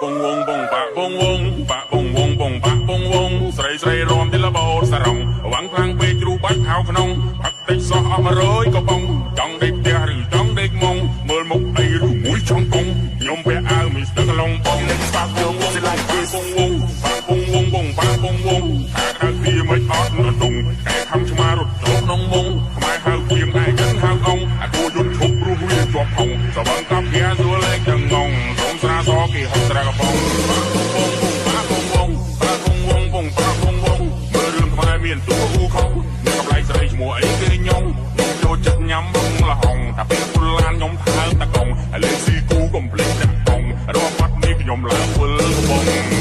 bong wong bong ba bong wong ba bong wong bong ba bong wongស្រីស្រីរំទីលបោសរងវាំងខ្លាំងពេកជ្រូបាច់ហៅក្នុងផឹកតិចសោះអស់100ក៏បងចង់ដេកផ្ទះឬចង់ដេកមុងមើលមុខអីឬមួយចង់កងខ្ញុំពាក់អាវមីស្ទឹកឡុងបងបាក់ខ្ញុំសិលាយពីបងវងបាក់បងវងបងបាក់បងវងថាក្រៅពីមិនអត់នដងតែខំឆ្មារត់ចូលក្នុងមុងខ្មែរហៅគៀងឯចឹងហៅអង្គអាគួយន្តឈប់ព្រោះវាជាប់ហងសវងកាប់វាសួរលេងទាំងងងសូមស្រាសគេហត់ស្រាកបងបាក់បងវងបាក់បងវងបងបាក់បងវងមើលរឿងខ្មែរមានតួហ៊ូខំមានកម្លៃស្រីឈ្មោះអីគេខ្ញុំចូលចិត្តញ៉ាំបងលហងតែពេលពុលឡានខ្ញុំថើតកងឥឡូវស៊ីគូកំភ្លេចដាក់កងរកបាត់នេះខ្ញុំឡើងវិលបង